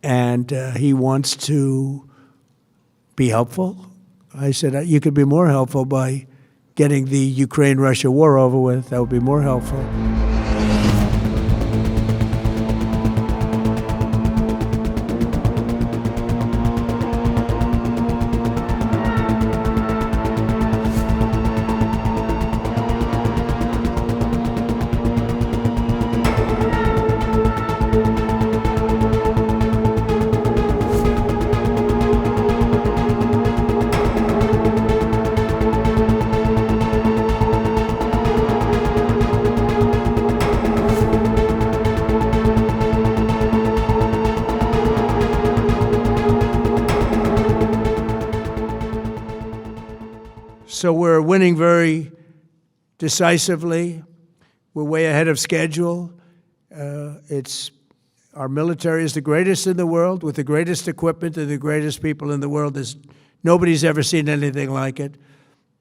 and he wants to be helpful. I said, you could be more helpful by getting the Ukraine-Russia war over with. That would be more helpful. So we're winning very decisively. We're way ahead of schedule. Our military is the greatest in the world, with the greatest equipment and the greatest people in the world. Nobody's ever seen anything like it.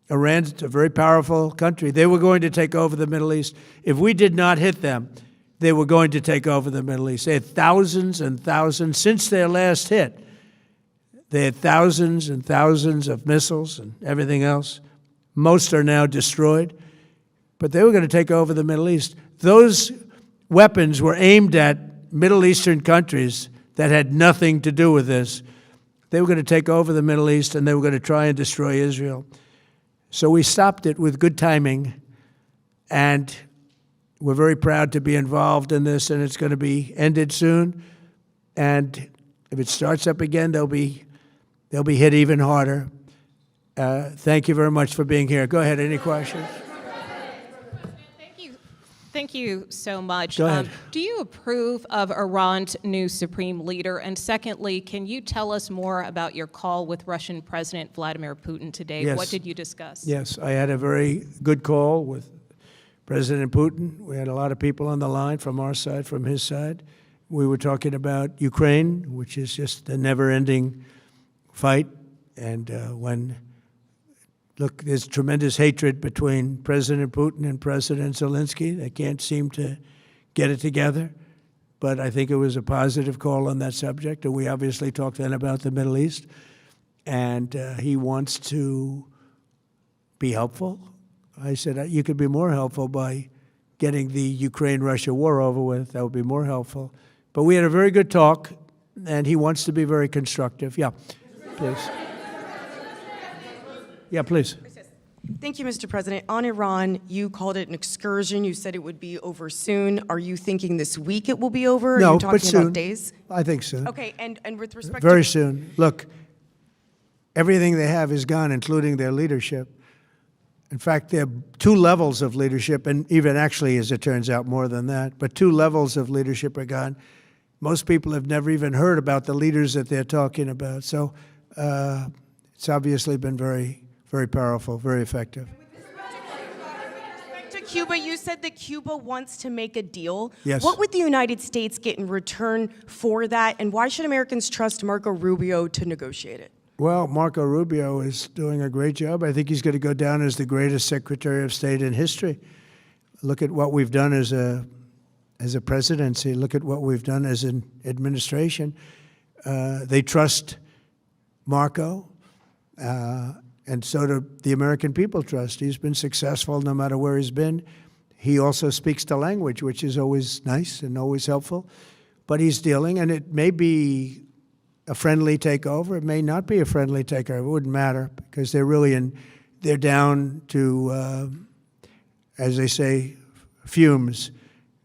Iran's a very powerful country. They were going to take over the Middle East. If we did not hit them, they were going to take over the Middle East. They had thousands and thousands since their last hit. They had thousands and thousands of missiles and everything else. Most are now destroyed. But they were going to take over the Middle East. Those weapons were aimed at Middle Eastern countries that had nothing to do with this. They were going to take over the Middle East, and they were going to try and destroy Israel. So we stopped it with good timing, and we're very proud to be involved in this, and it's going to be ended soon. And if it starts up again, they'll be hit even harder. Thank you very much for being here. Go ahead. Any questions? Thank you so much. Go ahead. Do you approve of Iran's new supreme leader? And secondly, can you tell us more about your call with Russian President Vladimir Putin today? Yes. What did you discuss? Yes, I had a very good call with President Putin. We had a lot of people on the line from our side, from his side. We were talking about Ukraine, which is just a never-ending fight. And look, there's tremendous hatred between President Putin and President Zelensky. They can't seem to get it together. But I think it was a positive call on that subject. And we obviously talked then about the Middle East. And he wants to be helpful. I said, you could be more helpful by getting the Ukraine-Russia war over with. That would be more helpful. But we had a very good talk, and he wants to be very constructive. Yeah, please. Yeah, please. Thank you, Mr. President. On Iran, you called it an excursion. You said it would be over soon. Are you thinking this week it will be over? No, Are you talking but soon. about days? I think soon. Okay, and with respect Very to... soon. Look, everything they have is gone, including their leadership. In fact, there are two levels of leadership, and even actually, as it turns out, more than that. But two levels of leadership are gone. Most people have never even heard about the leaders that they're talking about. So it's obviously been very, very powerful, very effective. With respect to Cuba, you said that Cuba wants to make a deal. Yes. What would the United States get in return for that, and why should Americans trust Marco Rubio to negotiate it? Well, Marco Rubio is doing a great job. I think he's going to go down as the greatest Secretary of State in history. Look at what we've done as a presidency. Look at what we've done as an administration. They trust Marco, and so do the American people trust. He's been successful no matter where he's been. He also speaks the language, which is always nice and always helpful. But he's dealing, and it may be a friendly takeover. It may not be a friendly takeover. It wouldn't matter, because they're down to, as they say, fumes.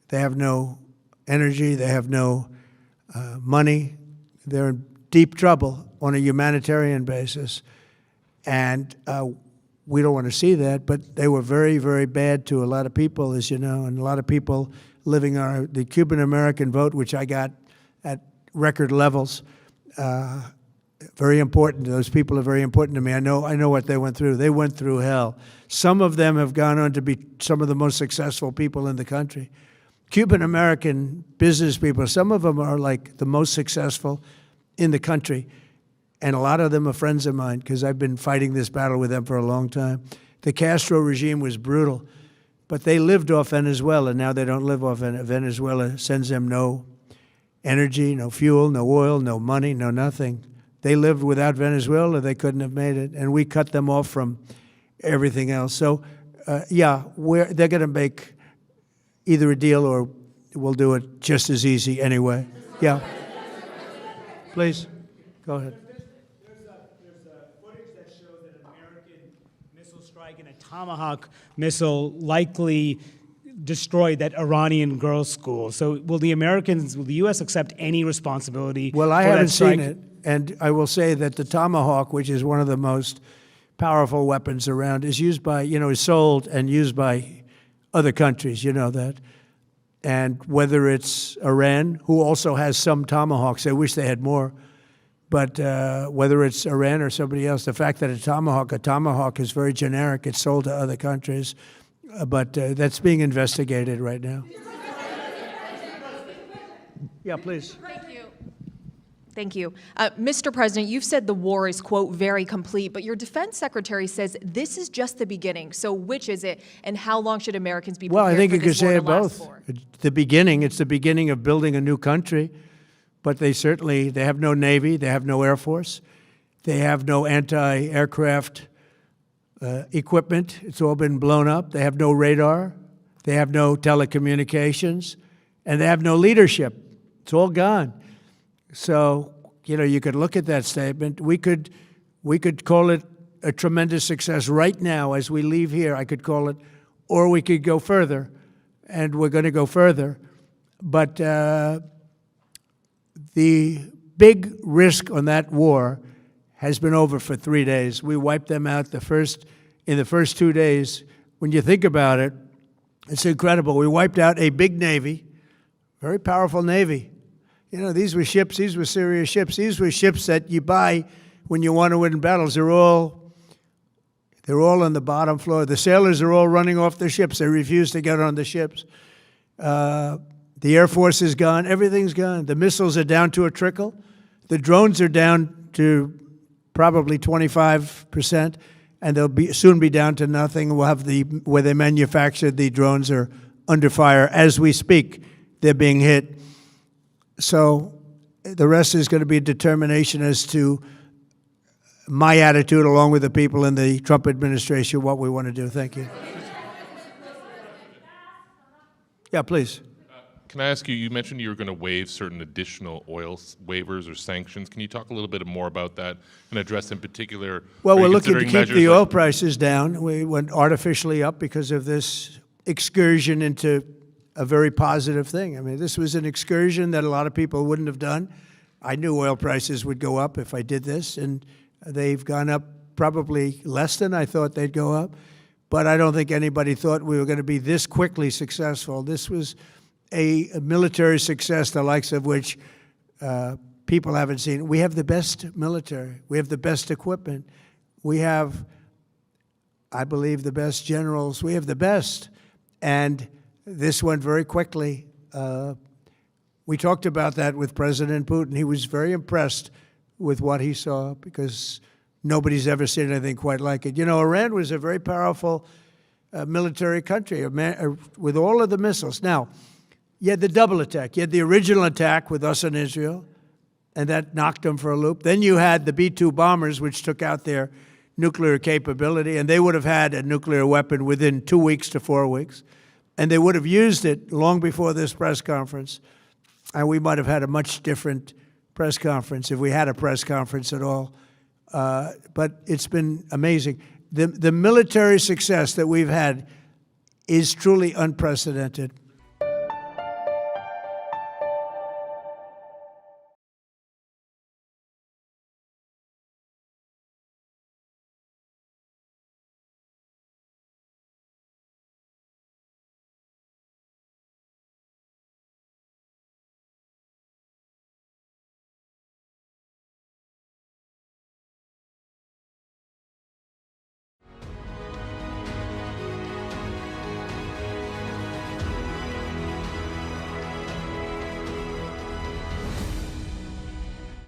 They have no energy. They have no money. They're in deep trouble on a humanitarian basis. And we don't want to see that, but they were very, very bad to a lot of people, as you know, and a lot of people living the Cuban-American vote, which I got at record levels. Very important. Those people are very important to me. I know what they went through. They went through hell. Some of them have gone on to be some of the most successful people in the country. Cuban-American business people, some of them are like the most successful in the country. And a lot of them are friends of mine, because I've been fighting this battle with them for a long time. The Castro regime was brutal, but they lived off Venezuela. Now they don't live off Venezuela. Sends them no energy, no fuel, no oil, no money, no nothing. They lived without Venezuela, they couldn't have made it, and we cut them off from everything else. So, yeah, they're going to make either a deal or we'll do it just as easy anyway. Yeah. Please, go ahead. There's footage that shows that an American missile strike and a Tomahawk missile likely destroyed that Iranian girls' school. So will the U.S. accept any responsibility Well, I for that haven't strike? seen it, and I will say that the Tomahawk, which is one of the most powerful weapons around, is used by, is sold and used by other countries, you know that. And whether it's Iran, who also has some Tomahawks, I wish they had more, but whether it's Iran or somebody else, the fact that a Tomahawk is very generic, it's sold to other countries, but that's being investigated right now. Yeah, please. Thank you. Mr. President, you've said the war is, quote, very complete, but your defense secretary says this is just the beginning. So which is it, and how long should Americans be prepared Well, I think for you could this war say to it last both. for? It's the beginning of building a new country, but they have no Navy, they have no Air Force, they have no anti-aircraft equipment. It's all been blown up. They have no radar, they have no telecommunications, and they have no leadership. It's all gone. So, you could look at that statement. We could call it a tremendous success right now as we leave here. I could call it, or we could go further, and we're going to go further. But the big risk on that war has been over for 3 days. We wiped them out in the first 2 days. When you think about it, it's incredible. We wiped out a big Navy, very powerful Navy. These were ships, these were serious ships. These were ships that you buy when you want to win battles. They're all on the bottom floor. The sailors are all running off the ships. They refuse to get on the ships. The Air Force is gone. Everything's gone. The missiles are down to a trickle. The drones are down to probably 25%, and they'll soon be down to nothing. We'll have where they manufactured the drones are under fire. As we speak, they're being hit. So the rest is going to be determination as to my attitude, along with the people in the Trump administration, what we want to do. Thank you. Yeah, please. Can I ask you, you mentioned you were going to waive certain additional oil waivers or sanctions. Can you talk a little bit more about that and address in particular? Well, are we're you looking to considering keep the measures oil like- prices down. We went artificially up because of this excursion into a very positive thing. I mean, this was an excursion that a lot of people wouldn't have done. I knew oil prices would go up if I did this, and they've gone up probably less than I thought they'd go up. But I don't think anybody thought we were going to be this quickly successful. This was a military success, the likes of which people haven't seen. We have the best military. We have the best equipment. We have, I believe, the best generals. We have the best. And this went very quickly. We talked about that with President Putin. He was very impressed with what he saw because nobody's ever seen anything quite like it. Iran was a very powerful military country with all of the missiles. Now, you had the double attack. You had the original attack with us and Israel, and that knocked them for a loop. Then you had the B-2 bombers, which took out their nuclear capability, and they would have had a nuclear weapon within 2 weeks to 4 weeks. And they would have used it long before this press conference. And we might have had a much different press conference if we had a press conference at all. But it's been amazing. The military success that we've had is truly unprecedented.